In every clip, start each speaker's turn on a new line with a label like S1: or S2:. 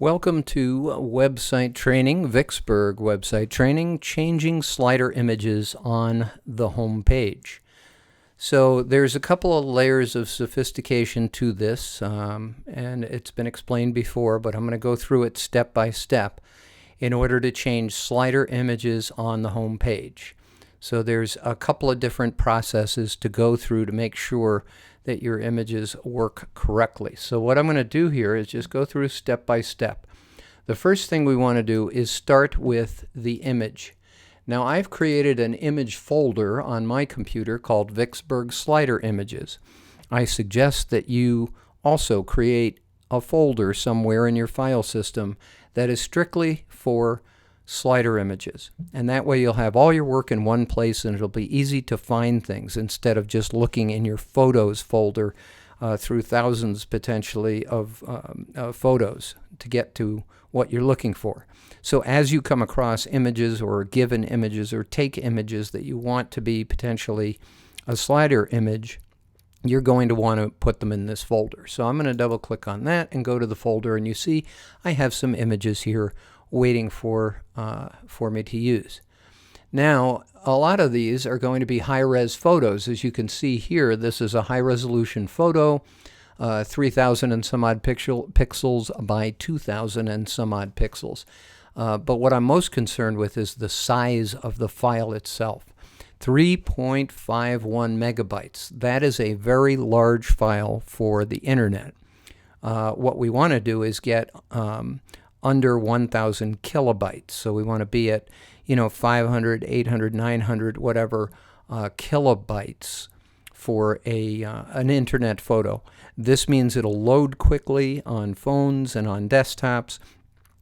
S1: Welcome to website training, Vicksburg website training, changing slider images on the home page. So there's a couple of layers of sophistication to this, and it's been explained before, but I'm going to go through it step by step in order to change slider images on the home page. So there's a couple of different processes to go through to make sure that your images work correctly. So what I'm going to do here is just go through step by step. The first thing we want to do is start with the image. Now I've created an image folder on my computer called Vicksburg Slider Images. I suggest that you also create a folder somewhere in your file system that is strictly for slider images, and that way you'll have all your work in one place and it'll be easy to find things instead of just looking in your photos folder through thousands potentially of photos to get to what you're looking for. So as you come across images or given images or take images that you want to be potentially a slider image, you're going to want to put them in this folder. So I'm going to double click on that and go to the folder, and you see I have some images here waiting for me to use. Now, a lot of these are going to be high-res photos. As you can see here, this is a high-resolution photo, 3,000 and some odd pixels by 2,000 and some odd pixels. But what I'm most concerned with is the size of the file itself. 3.51 megabytes. That is a very large file for the internet. What we want to do is get under 1,000 kilobytes. So we want to be at, 500, 800, 900, whatever kilobytes for an internet photo. This means it'll load quickly on phones and on desktops.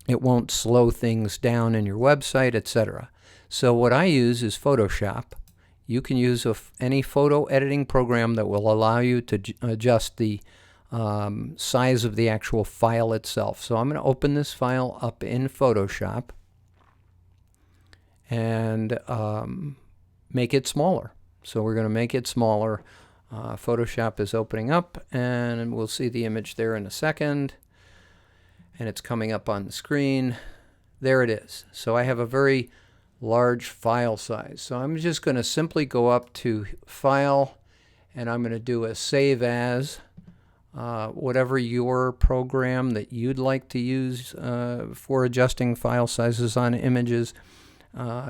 S1: It won't slow things down in your website, etc. So what I use is Photoshop. You can use any photo editing program that will allow you to adjust the size of the actual file itself. So I'm going to open this file up in Photoshop and make it smaller. So we're going to make it smaller. Photoshop is opening up, and we'll see the image there in a second. And it's coming up on the screen. There it is. So I have a very large file size. So I'm just going to simply go up to File, and I'm going to do a Save As. Whatever your program that you'd like to use for adjusting file sizes on images,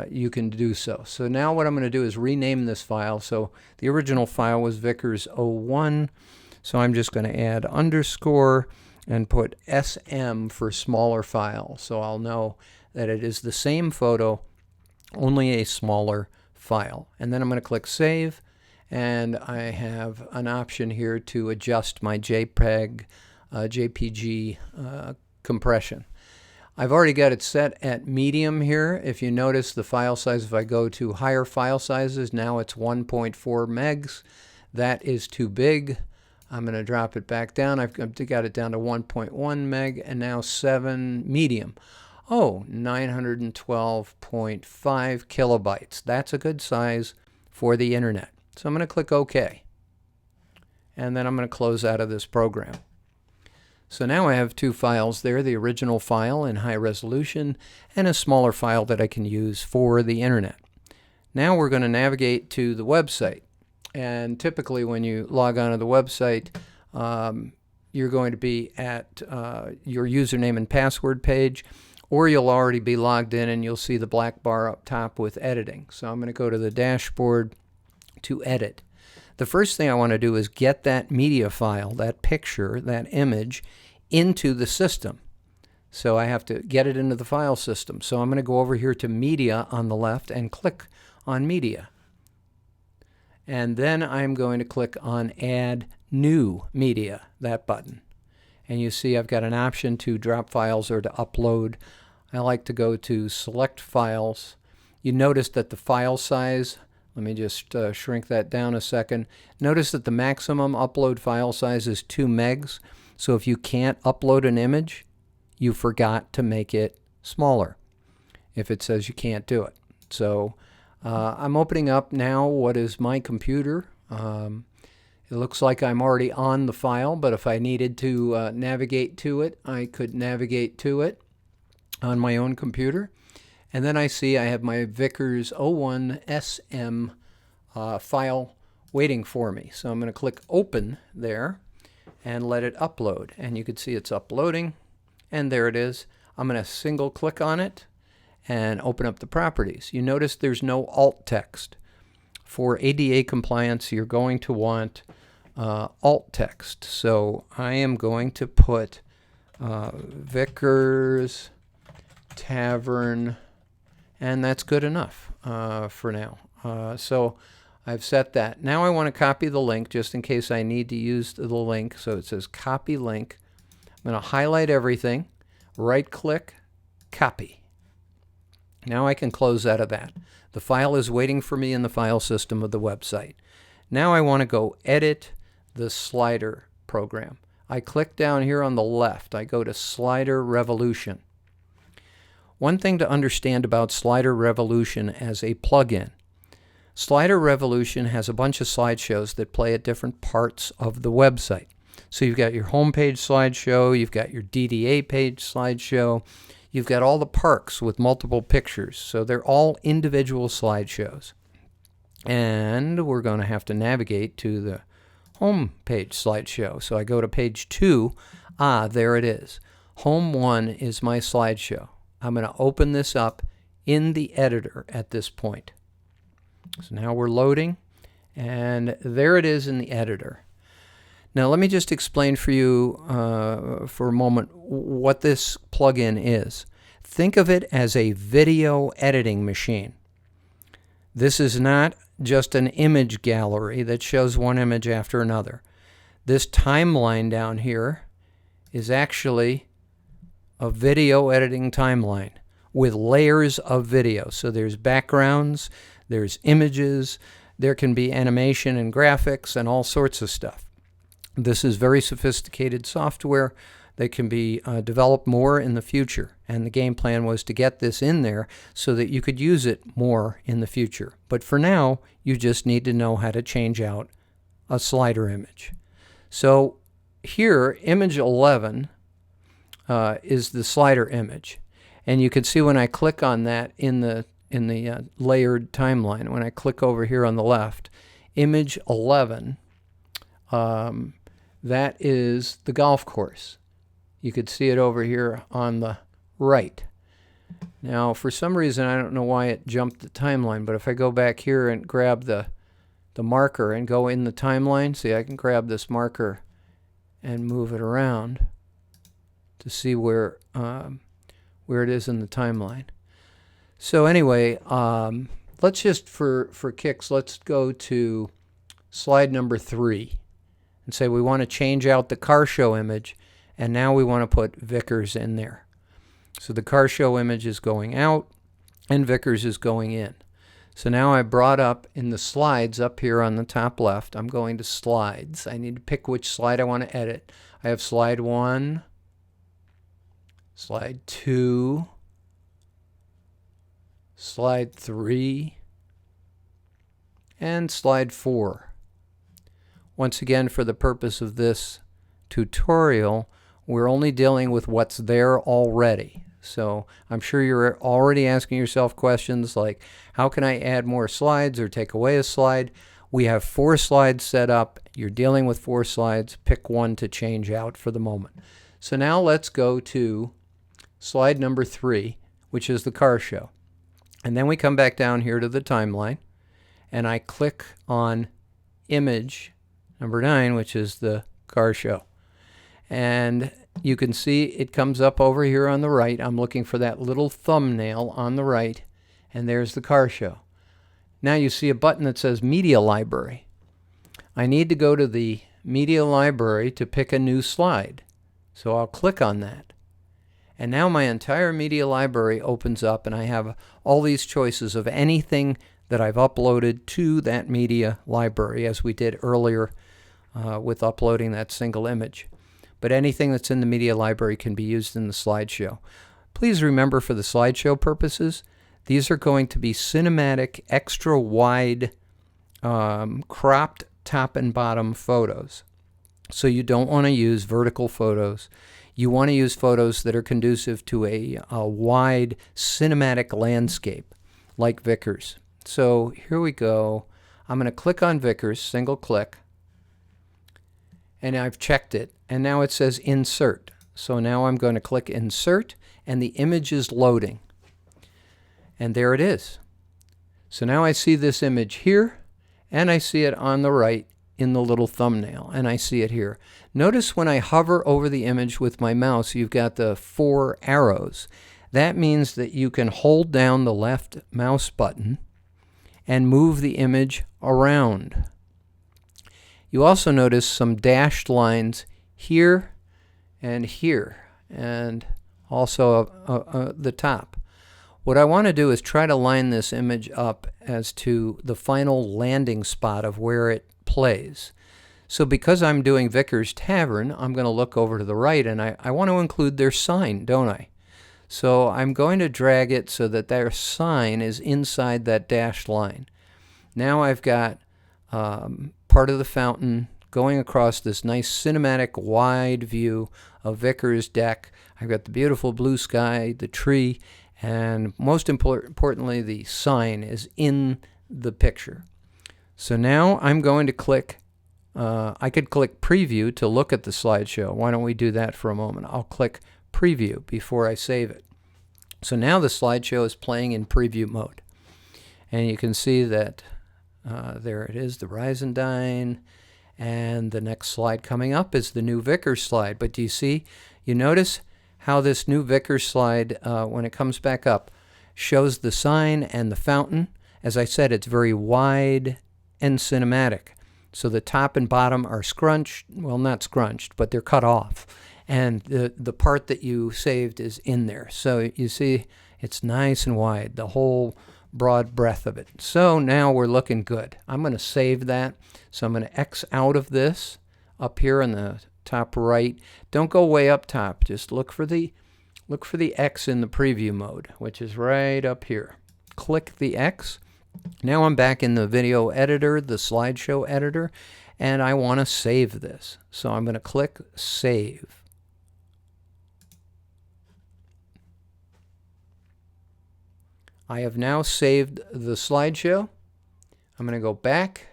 S1: you can do so. So now what I'm going to do is rename this file. So the original file was Vickers01, so I'm just going to add underscore and put SM for smaller file. So I'll know that it is the same photo, only a smaller file. And then I'm going to click Save. And I have an option here to adjust my JPEG, JPG compression. I've already got it set at medium here. If you notice the file size, if I go to higher file sizes, now it's 1.4 megs. That is too big. I'm going to drop it back down. I've got it down to 1.1 meg and now 7 medium. Oh, 912.5 kilobytes. That's a good size for the internet. So I'm going to click OK, and then I'm going to close out of this program. So now I have two files there, the original file in high resolution and a smaller file that I can use for the internet. Now we're going to navigate to the website, and typically when you log on to the website, you're going to be at your username and password page, or you'll already be logged in and you'll see the black bar up top with editing. So I'm going to go to the dashboard to edit. The first thing I want to do is get that media file, that picture, that image, into the system. So I have to get it into the file system. So I'm going to go over here to Media on the left and click on Media. And then I'm going to click on Add New Media, that button. And you see I've got an option to drop files or to upload. I like to go to Select Files. You notice that the file size, let me just shrink that down a second. Notice that the maximum upload file size is 2 megs. So if you can't upload an image, you forgot to make it smaller if it says you can't do it. So I'm opening up now what is my computer. It looks like I'm already on the file, but if I needed to navigate to it, I could navigate to it on my own computer. And then I see I have my Vickers 01SM file waiting for me. So I'm going to click Open there and let it upload. And you can see it's uploading. And there it is. I'm going to single click on it and open up the properties. You notice there's no alt text. For ADA compliance, you're going to want alt text. So I am going to put Vickers Tavern, and that's good enough for now. So I've set that. Now I want to copy the link just in case I need to use the link. So it says copy link. I'm going to highlight everything, right click, copy. Now I can close out of that. The file is waiting for me in the file system of the website. Now I want to go edit the slider program. I click down here on the left. I go to Slider Revolution. One thing to understand about Slider Revolution as a plugin. Slider Revolution has a bunch of slideshows that play at different parts of the website. So you've got your homepage slideshow, you've got your DDA page slideshow, you've got all the parks with multiple pictures. So they're all individual slideshows. And we're going to have to navigate to the home page slideshow. So I go to page 2. There it is. Home 1 is my slideshow. I'm going to open this up in the editor at this point. So now we're loading, and there it is in the editor. Now let me just explain for you for a moment what this plugin is. Think of it as a video editing machine. This is not just an image gallery that shows one image after another. This timeline down here is actually a video editing timeline with layers of video. So there's backgrounds, there's images, there can be animation and graphics and all sorts of stuff. This is very sophisticated software that can be developed more in the future. And the game plan was to get this in there so that you could use it more in the future. But for now, you just need to know how to change out a slider image. So here, image 11 is the slider image. And you can see when I click on that in the layered timeline, when I click over here on the left, image 11, that is the golf course. You could see it over here on the right. Now, for some reason, I don't know why it jumped the timeline, but if I go back here and grab the marker and go in the timeline, see, I can grab this marker and move it around to see where it is in the timeline. So anyway, let's just, for kicks, let's go to slide number 3 and say we want to change out the car show image, and now we want to put Vickers in there. So the car show image is going out and Vickers is going in. So now I brought up in the slides up here on the top left, I'm going to slides. I need to pick which slide I want to edit. I have slide 1, slide 2, slide 3, and slide 4. Once again, for the purpose of this tutorial, we're only dealing with what's there already. So I'm sure you're already asking yourself questions like, how can I add more slides or take away a slide? We have 4 slides set up. You're dealing with 4 slides. Pick one to change out for the moment. So now let's go to slide number 3, which is the car show. And then we come back down here to the timeline, and I click on image number 9, which is the car show. And you can see it comes up over here on the right. I'm looking for that little thumbnail on the right, and there's the car show. Now you see a button that says Media Library. I need to go to the Media Library to pick a new slide. So I'll click on that. And now my entire media library opens up, and I have all these choices of anything that I've uploaded to that media library, as we did earlier with uploading that single image. But anything that's in the media library can be used in the slideshow. Please remember, for the slideshow purposes, these are going to be cinematic, extra wide, cropped top and bottom photos. So you don't want to use vertical photos. You want to use photos that are conducive to a wide cinematic landscape like Vickers. So here we go. I'm going to click on Vickers, single click, and I've checked it. And now it says Insert. So now I'm going to click Insert, and the image is loading. And there it is. So now I see this image here, and I see it on the right in the little thumbnail, and I see it here. Notice when I hover over the image with my mouse, you've got the 4 arrows. That means that you can hold down the left mouse button and move the image around. You also notice some dashed lines here and here, and also the top. What I want to do is try to line this image up as to the final landing spot of where it plays. So because I'm doing Vickers Tavern, I'm going to look over to the right, and I want to include their sign, don't I? So I'm going to drag it so that their sign is inside that dashed line. Now I've got part of the fountain going across this nice cinematic wide view of Vickers deck. I've got the beautiful blue sky, the tree, and most importantly, the sign is in the picture. So now I'm going to click, I could click Preview to look at the slideshow. Why don't we do that for a moment? I'll click Preview before I save it. So now the slideshow is playing in preview mode. And you can see that there it is, the Rise and Dine. And the next slide coming up is the new Vickers slide. But do you see, you notice how this new Vickers slide, when it comes back up, shows the sign and the fountain. As I said, it's very wide and cinematic. So the top and bottom are scrunched, well, not scrunched, but they're cut off. And the part that you saved is in there. So you see, it's nice and wide, the whole broad breadth of it. So now we're looking good. I'm going to save that. So I'm going to X out of this up here in the top right. Don't go way up top. Just look for the X in the preview mode, which is right up here. Click the X. Now I'm back in the video editor, the slideshow editor, and I want to save this. So I'm going to click Save. I have now saved the slideshow. I'm going to go back.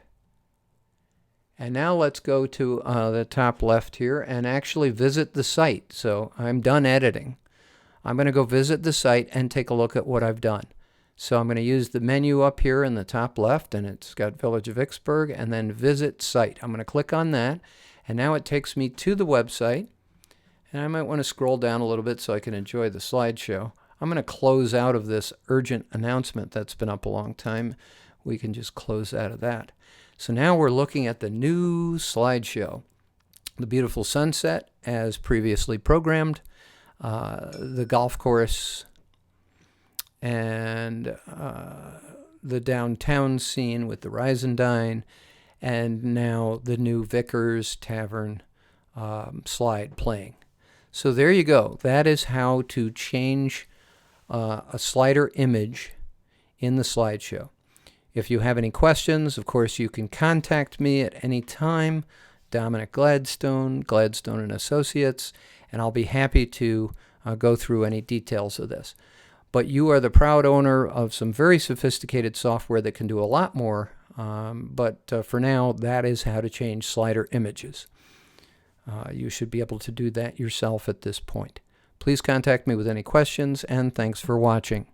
S1: And now let's go to the top left here and actually visit the site. So I'm done editing. I'm going to go visit the site and take a look at what I've done. So I'm going to use the menu up here in the top left, and it's got Village of Vicksburg, and then Visit Site. I'm going to click on that, and now it takes me to the website. And I might want to scroll down a little bit so I can enjoy the slideshow. I'm going to close out of this urgent announcement that's been up a long time. We can just close out of that. So now we're looking at the new slideshow. The beautiful sunset as previously programmed, the golf course, and the downtown scene with the Rise and Dine, and now the new Vickers Tavern slide playing. So there you go. That is how to change a slider image in the slideshow. If you have any questions, of course, you can contact me at any time, Dominic Gladstone, Gladstone & Associates, and I'll be happy to go through any details of this. But you are the proud owner of some very sophisticated software that can do a lot more, but for now, that is how to change slider images. You should be able to do that yourself at this point. Please contact me with any questions, and thanks for watching.